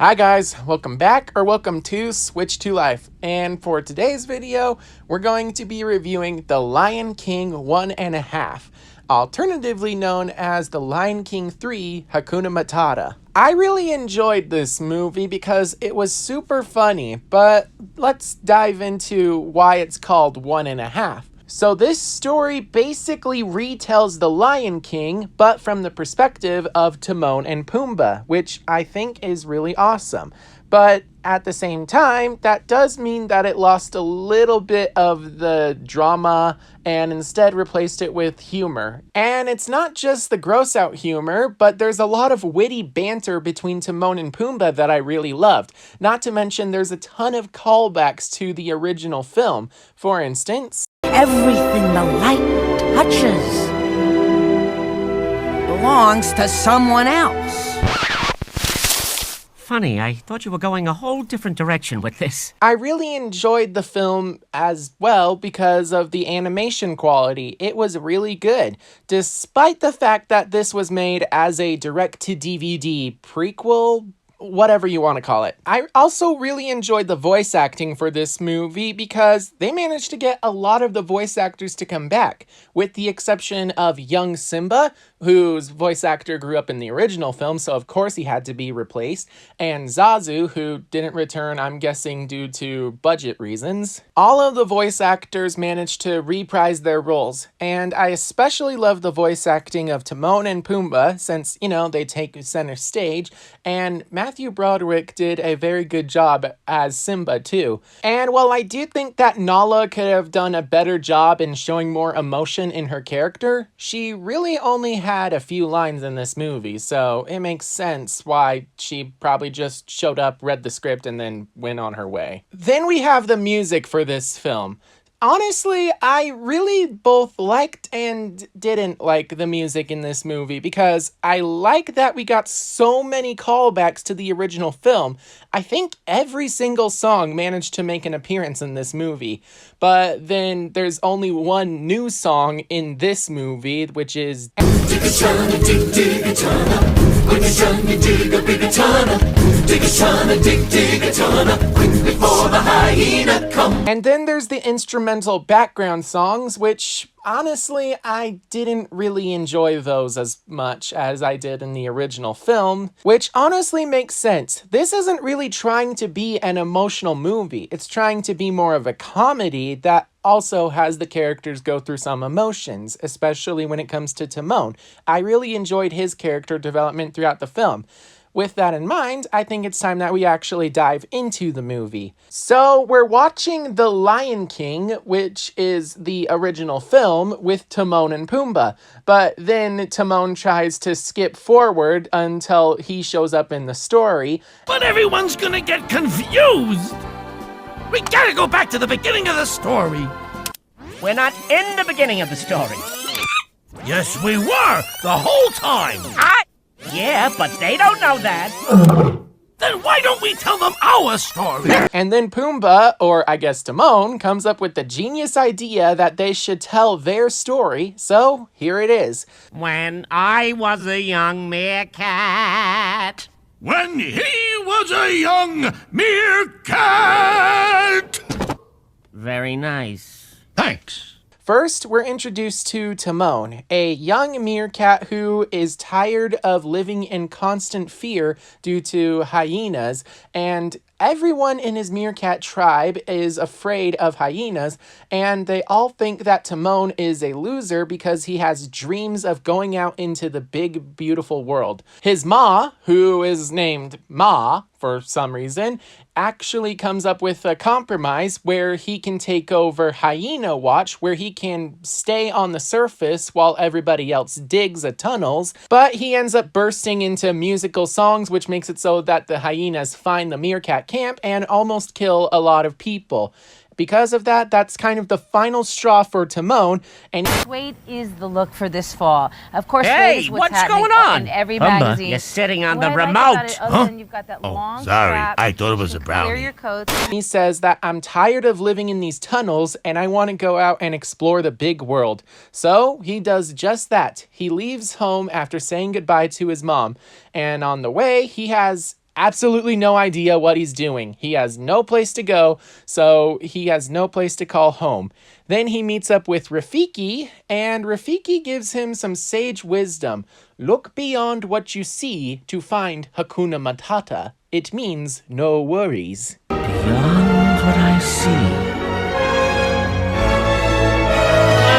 Hi guys, welcome back or welcome to Switch to Life. And for today's video, we're going to be reviewing The Lion King 1.5, alternatively known as The Lion King 3 Hakuna Matata. I really enjoyed this movie because it was super funny, but let's dive into why it's called 1.5. So this story basically retells The Lion King, but from the perspective of Timon and Pumbaa, which I think is really awesome. But at the same time, that does mean that it lost a little bit of the drama and instead replaced it with humor. And it's not just the gross out humor, but there's a lot of witty banter between Timon and Pumbaa that I really loved. Not to mention there's a ton of callbacks to the original film. For instance, everything the light touches belongs to someone else. Funny, I thought you were going a whole different direction with this. I really enjoyed the film as well because of the animation quality. It was really good, despite the fact that this was made as a direct-to-DVD prequel, whatever you want to call it. I also really enjoyed the voice acting for this movie because they managed to get a lot of the voice actors to come back, with the exception of young Simba, whose voice actor grew up in the original film, so of course he had to be replaced, and Zazu, who didn't return, I'm guessing due to budget reasons. All of the voice actors managed to reprise their roles, and I especially love the voice acting of Timon and Pumbaa, since, you know, they take center stage, and Matthew Broderick did a very good job as Simba too. And while I do think that Nala could have done a better job in showing more emotion in her character, she really only had a few lines in this movie, so it makes sense why she probably just showed up, read the script, and then went on her way. Then we have the music for this film. Honestly, I really both liked and didn't like the music in this movie because I like that we got so many callbacks to the original film. I think every single song managed to make an appearance in this movie. But then there's only one new song in this movie, which is Dig-a-chana, dig-dig-a-chana. When you're done, you dig a bigger chana. Dig-a-chana, dig-dig-a-chana. Quick before the hyena come. And then there's the instrumental background songs, which honestly, I didn't really enjoy those as much as I did in the original film, which honestly makes sense. This isn't really trying to be an emotional movie. It's trying to be more of a comedy that also has the characters go through some emotions, especially when it comes to Timon. I really enjoyed his character development throughout the film. With that in mind, I think it's time that we actually dive into the movie. So we're watching The Lion King, which is the original film, with Timon and Pumbaa. But then Timon tries to skip forward until he shows up in the story. But everyone's gonna get confused! We gotta go back to the beginning of the story! We're not in the beginning of the story. Yes, we were! The whole time! Yeah, but they don't know that. Then why don't we tell them our story? And then Pumbaa, or I guess Timon, comes up with the genius idea that they should tell their story, so here it is. When I was a young meerkat. When he was a young meerkat! Very nice. Thanks. First, we're introduced to Timon, a young meerkat who is tired of living in constant fear due to hyenas, and everyone in his meerkat tribe is afraid of hyenas, and they all think that Timon is a loser because he has dreams of going out into the big, beautiful world. His ma, who is named Ma for some reason, actually comes up with a compromise where he can take over Hyena Watch, where he can stay on the surface while everybody else digs the tunnels, but he ends up bursting into musical songs, which makes it so that the hyenas find the meerkat camp and almost kill a lot of people. Because of that, that's kind of the final straw for Timon, and Suede is the look for this fall. Of course, Hey, suede is what's happening going on? in every Pumbaa, magazine. You're sitting on What the I like remote. about it, other than you've got that long sorry. strap, I thought it was you a can clear brownie. your coats. he says that I'm tired of living in these tunnels and I want to go out and explore the big world. So he does just that. He leaves home after saying goodbye to his mom, and on the way, he has absolutely no idea what he's doing. He has no place to go, so he has no place to call home. Then he meets up with Rafiki, and Rafiki gives him some sage wisdom. Look beyond what you see to find Hakuna Matata. It means no worries. Beyond what I see.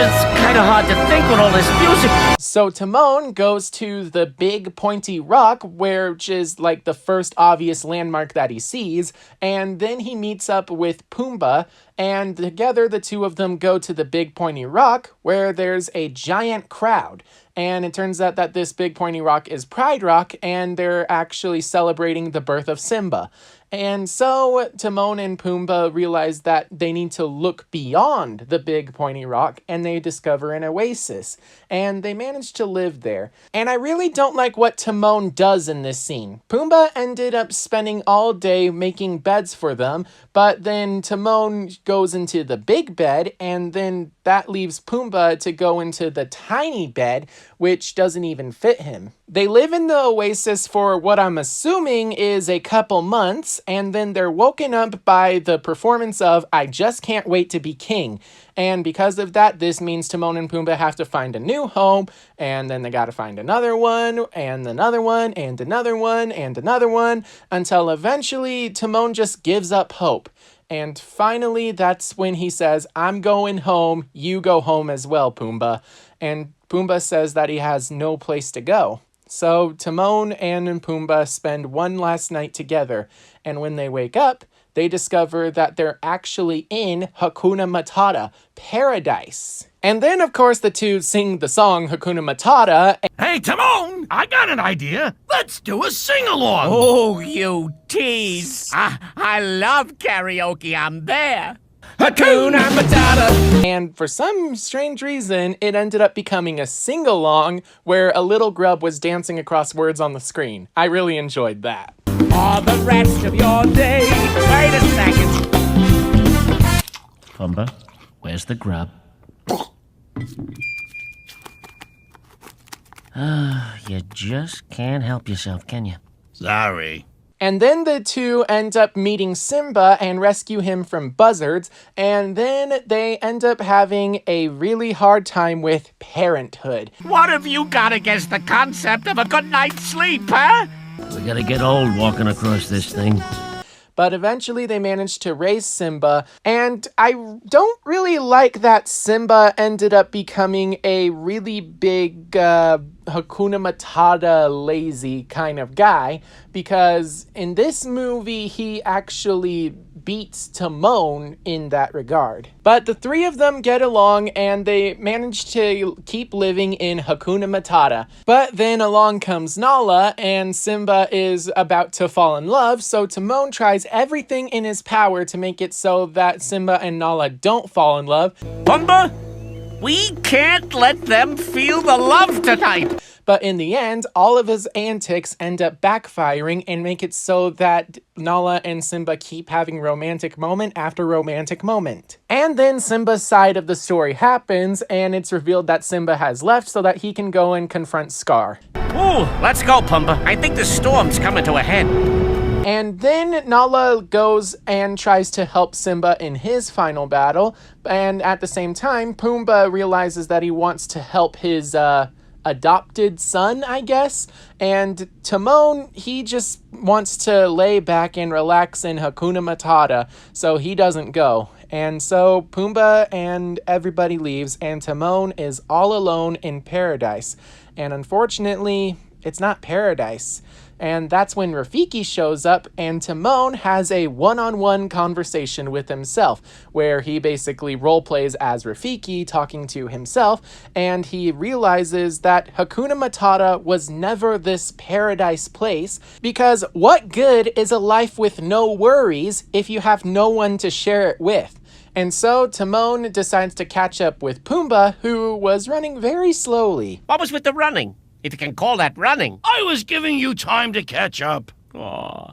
It's kind of hard to think with all this music. So Timone goes to the big pointy rock, which is like the first obvious landmark that he sees, and then he meets up with Pumbaa, and together the two of them go to the big pointy rock, where there's a giant crowd. And it turns out that this big pointy rock is Pride Rock, and they're actually celebrating the birth of Simba. And so Timon and Pumbaa realize that they need to look beyond the big pointy rock, and they discover an oasis. And they manage to live there. And I really don't like what Timon does in this scene. Pumbaa ended up spending all day making beds for them, but then Timon goes into the big bed, and then that leaves Pumbaa to go into the tiny bed, which doesn't even fit him. They live in the oasis for what I'm assuming is a couple months, and then they're woken up by the performance of I Just Can't Wait to Be King. And because of that, this means Timon and Pumbaa have to find a new home, and then they gotta find another one, and another one, and another one, and another one, until eventually Timon just gives up hope. And finally, that's when he says, I'm going home, you go home as well, Pumbaa. And Pumbaa says that he has no place to go. So Timon and Pumbaa spend one last night together, and when they wake up, they discover that they're actually in Hakuna Matata, paradise. And then, of course, the two sing the song Hakuna Matata. Hey, Timon! I got an idea. Let's do a sing-along. Oh, you tease. I love karaoke. I'm there. Hakuna Matata! And for some strange reason, it ended up becoming a sing-along where a little grub was dancing across words on the screen. I really enjoyed that. All the rest of your day. Wait a second. Pumbaa, where's the grub? You just can't help yourself, can you? Sorry. And then the two end up meeting Simba and rescue him from buzzards, and then they end up having a really hard time with parenthood. What have you got against the concept of a good night's sleep, huh? We're gonna get old walking across this thing. But eventually they managed to raise Simba, and I don't really like that Simba ended up becoming a really big Hakuna Matata lazy kind of guy, because in this movie he actually beats Timon in that regard. But the three of them get along and they manage to keep living in Hakuna Matata. But then along comes Nala and Simba is about to fall in love, so Timon tries everything in his power to make it so that Simba and Nala don't fall in love. Pumbaa, we can't let them feel the love tonight. But in the end, all of his antics end up backfiring and make it so that Nala and Simba keep having romantic moment after romantic moment. And then Simba's side of the story happens, and it's revealed that Simba has left so that he can go and confront Scar. Ooh, let's go, Pumbaa. I think the storm's coming to a head. And then Nala goes and tries to help Simba in his final battle, and at the same time, Pumbaa realizes that he wants to help his, adopted son, I guess, and Timon, he just wants to lay back and relax in Hakuna Matata, so he doesn't go. And so Pumbaa and everybody leaves, and Timon is all alone in paradise. And unfortunately, it's not paradise. And that's when Rafiki shows up, and Timon has a one-on-one conversation with himself, where he basically roleplays as Rafiki talking to himself, and he realizes that Hakuna Matata was never this paradise place, because what good is a life with no worries if you have no one to share it with? And so Timon decides to catch up with Pumbaa, who was running very slowly. What was with the running? If you can call that running. I was giving you time to catch up. Aw.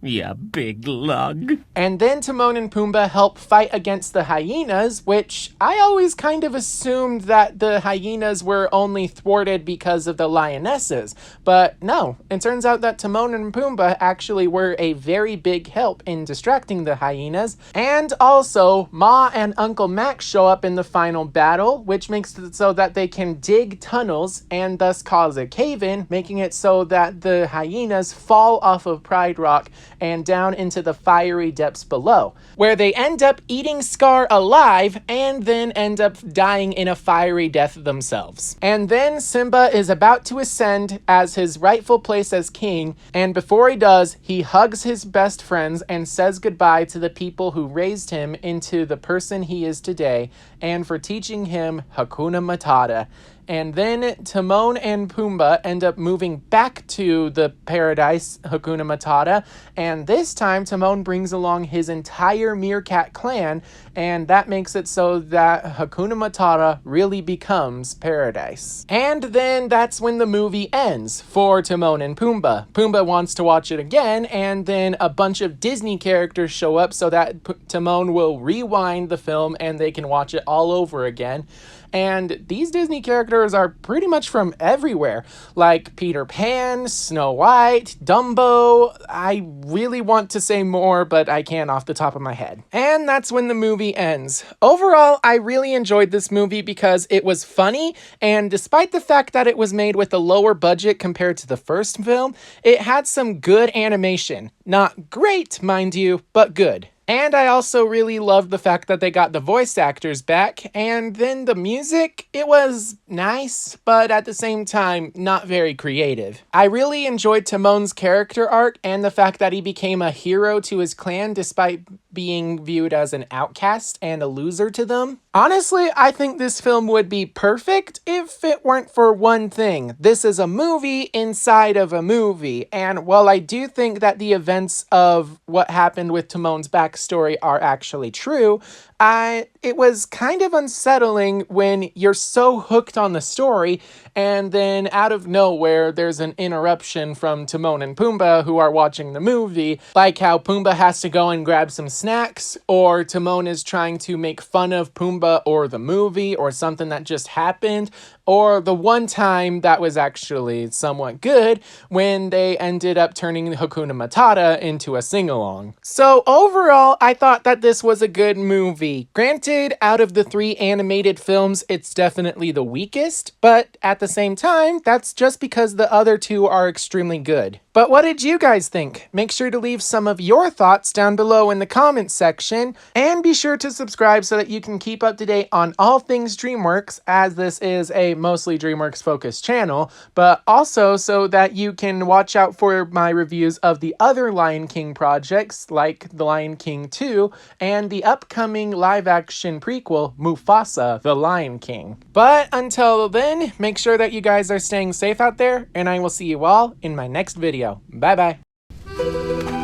You big lug. And then Timon and Pumbaa help fight against the hyenas, which I always kind of assumed that the hyenas were only thwarted because of the lionesses. But no, it turns out that Timon and Pumbaa actually were a very big help in distracting the hyenas. And also, Ma and Uncle Max show up in the final battle, which makes it so that they can dig tunnels and thus cause a cave-in, making it so that the hyenas fall off of Pride Rock and down into the fiery depths below, where they end up eating Scar alive and then end up dying in a fiery death themselves. And then Simba is about to ascend as his rightful place as king, and before he does, he hugs his best friends and says goodbye to the people who raised him into the person he is today, and for teaching him Hakuna Matata. And then Timon and Pumbaa end up moving back to the paradise, Hakuna Matata, and this time Timon brings along his entire meerkat clan, and that makes it so that Hakuna Matata really becomes paradise. And then that's when the movie ends for Timon and Pumbaa. Pumbaa wants to watch it again, and then a bunch of Disney characters show up so that Timon will rewind the film and they can watch it all over again. And these Disney characters are pretty much from everywhere, like Peter Pan, Snow White, Dumbo. I really want to say more, but I can't off the top of my head. And that's when the movie ends. Overall, I really enjoyed this movie because it was funny, and despite the fact that it was made with a lower budget compared to the first film, it had some good animation. Not great, mind you, but good. And I also really loved the fact that they got the voice actors back, and then the music, it was nice, but at the same time, not very creative. I really enjoyed Timon's character arc and the fact that he became a hero to his clan despite being viewed as an outcast and a loser to them. Honestly, I think this film would be perfect if it weren't for one thing. This is a movie inside of a movie, and while I do think that the events of what happened with Timon's backstory are actually true, it was kind of unsettling when you're so hooked on the story and then out of nowhere there's an interruption from Timon and Pumbaa who are watching the movie, like how Pumbaa has to go and grab some snacks, or Timon is trying to make fun of Pumbaa or the movie or something that just happened, or the one time that was actually somewhat good when they ended up turning Hakuna Matata into a sing-along. So overall, I thought that this was a good movie. Granted, out of the 3 animated films, it's definitely the weakest, but at the same time, that's just because the other 2 are extremely good. But what did you guys think? Make sure to leave some of your thoughts down below in the comments section, and be sure to subscribe so that you can keep up to date on all things DreamWorks, as this is a mostly DreamWorks focused channel, but also so that you can watch out for my reviews of the other Lion King projects like The Lion King 2 and the upcoming live-action prequel, Mufasa, The Lion King. But until then, make sure that you guys are staying safe out there, and I will see you all in my next video. Bye-bye.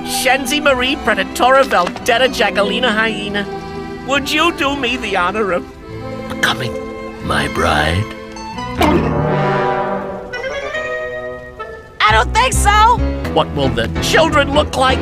Shenzi Marie Predatora Veldetta Jagalina Hyena, would you do me the honor of Becoming my bride. I don't think so! What will the children look like?